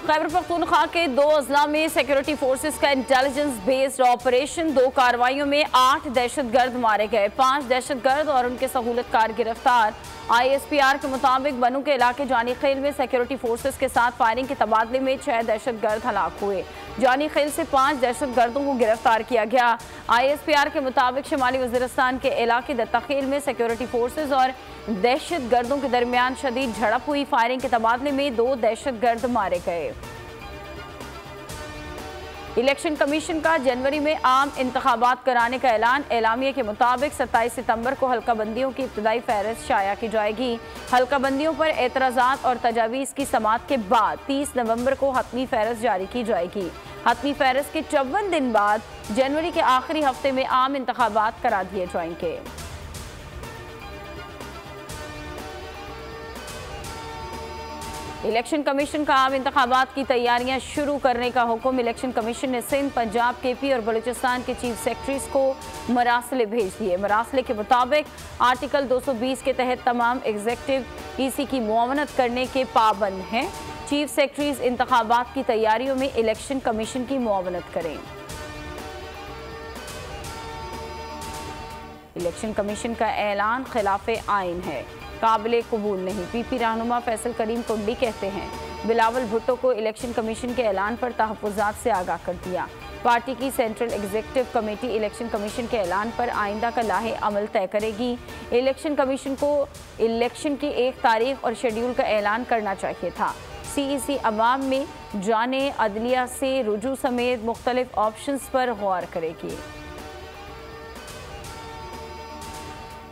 खैबर पख्तूनख्वा के 2 अजला में security forces का इंटेलिजेंस बेस्ड ऑपरेशन, 2 कार्रवाइयों में 8 दहशतगर्द मारे गए, 5 दहशतगर्द और उनके सहूलतकार गिरफ्तार। ISPR के मुताबिक बनू के इलाके जानी खेल में सिक्योरिटी फोर्सेस के साथ फायरिंग के तबादले में 6 दहशतगर्द हलाक हुए। जानी खेल से 5 दहशतगर्दों को गिरफ्तार किया गया। ISPR के मुताबिक शुमाली वज़ीरिस्तान के इलाके दत्ताखेल में सिक्योरिटी फोर्सेस और दहशतगर्दों के दरमियान शदीद झड़प हुई। फायरिंग के तबादले में 2 दहशतगर्द मारे गए। इलेक्शन कमीशन का जनवरी में आम इंतखाबात कराने का ऐलान। एलामिया के मुताबिक 27 सितंबर को हल्का बंदियों की इब्तदाई फहरिस्त शाया की जाएगी। हल्का बंदियों पर एतराज़ात और तजावीज़ की समाअत के बाद 30 नवंबर को हतमी फहरिस्त जारी की जाएगी। हतमी फहरिस्त के 54 दिन बाद जनवरी के आखिरी हफ्ते में आम इंतखाबात करा दिए जाएंगे। इलेक्शन कमीशन का आम इंतखाबात की तैयारियां शुरू करने का हुक्म। इलेक्शन कमीशन ने सिंध, पंजाब, KP और बलूचिस्तान के चीफ सेक्रेटरीज को मरासले भेज दिए। मरासले के मुताबिक आर्टिकल 220 के तहत तमाम एग्जीक्यूटिव EC की मुआवनत करने के पाबंद हैं। चीफ सेक्रेटरीज इंतखाबात की तैयारियों में इलेक्शन कमीशन की मुआवनत करें। इलेक्शन कमीशन का ऐलान खिलाफ आइन है, काबिल कबूल नहीं। PP रहनुमा फैसल करीम कुंडी कहते हैं बिलावल भुट्टो को इलेक्शन कमीशन के ऐलान पर तहफ़्फ़ुज़ात से आगाह कर दिया। पार्टी की central executive committee election commission के ऐलान पर आइंदा का लाहे अमल तय करेगी। इलेक्शन कमीशन को इलेक्शन की 1 तारीख और शेड्यूल का ऐलान करना चाहिए था। CEC अवाम में जाने अदलिया से रुजू समेत मुख्तलिफ ऑप्शंस पर गौर करेगी।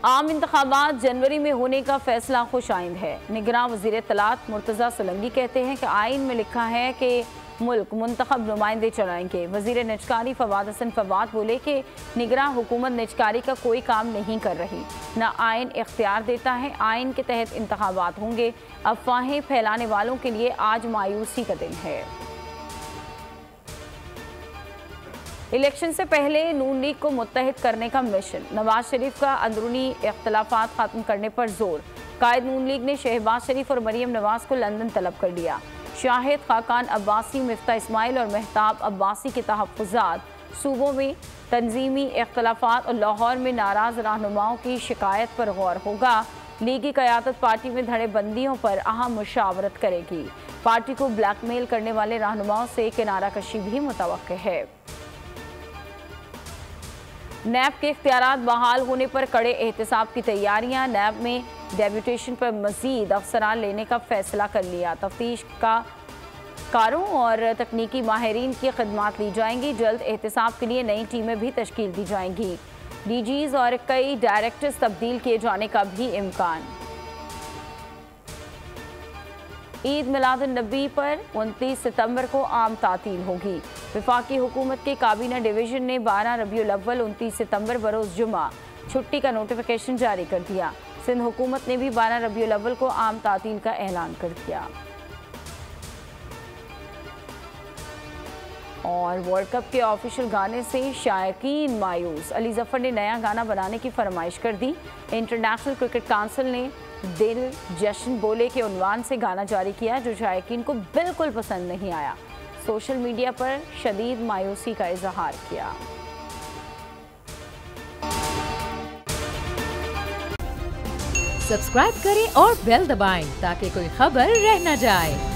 आम इंतखाबात जनवरी में होने का फैसला खुश आइंद है। निगरान वज़ीर इत्तलात मुर्तज़ा सोलंकी कहते हैं कि आइन में लिखा है कि मुल्क मुंतखब नुमाइंदे चलाएंगे। वज़ीर निजकारी फवाद हसन फवाद बोले कि निगरान हुकूमत निजकारी का कोई काम नहीं कर रही, न आइन इख्तियार देता है। आइन के तहत इंतखाबात होंगे। अफवाहें फैलाने वालों के लिए आज मायूसी का दिन है। इलेक्शन से पहले नून लीग को मुत्तहिद करने का मिशन। नवाज शरीफ का अंदरूनी इख्तलाफात खत्म करने पर जोर। कायद नून लीग ने शहबाज शरीफ और मरियम नवाज को लंदन तलब कर लिया। शाहिद खाकान अब्बासी, मिफ्ता इस्माइल और मेहताब अब्बासी के तहफ़्फ़ुज़ात। सूबों में तंजीमी इख्तलाफात और लाहौर में नाराज़ रहनुमाओं की शिकायत पर गौर होगा। लीगी क़यादत पार्टी में धड़े बंदियों पर अहम मुशावरत करेगी। पार्टी को ब्लैकमेल करने वाले रहनुमाओं से किनारा कशी भी मुतवक्के है। नैब के इख्तियारात बहाल होने पर कड़े एहतसाब की तैयारियां। नैब में डेप्यूटेशन पर मजीद अफसरान लेने का फैसला कर लिया। तफ्तीश का कारों और तकनीकी माहिरीन की खिदमात ली जाएंगी। जल्द एहतसाब के लिए नई टीमें भी तश्कील दी जाएंगी। DGs और कई डायरेक्टर्स तब्दील किए जाने का भी इम्कान। ईद मिलादुन्नबी पर 29 सितंबर को आम तातील होगी। वफाकी हुकूमत के काबीना डिवीजन ने 12 रबीउल अव्वल 29 सितंबर बरोज़ जुमा छुट्टी का नोटिफिकेशन जारी कर दिया। सिंध हुकूमत ने भी 12 रबीउल अव्वल को आम तातील का ऐलान कर दिया। और वर्ल्ड कप के ऑफिशियल गाने से शायकीन मायूस। अली जफर ने नया गाना बनाने की फरमाइश कर दी। इंटरनेशनल क्रिकेट काउंसिल ने दिल जश्न बोले के उन्वान से गाना जारी किया, जो शायकीन को बिल्कुल पसंद नहीं आया। सोशल मीडिया पर शदीद मायूसी का इजहार किया। सब्सक्राइब करें और बेल दबाएं ताकि कोई खबर रह न जाए।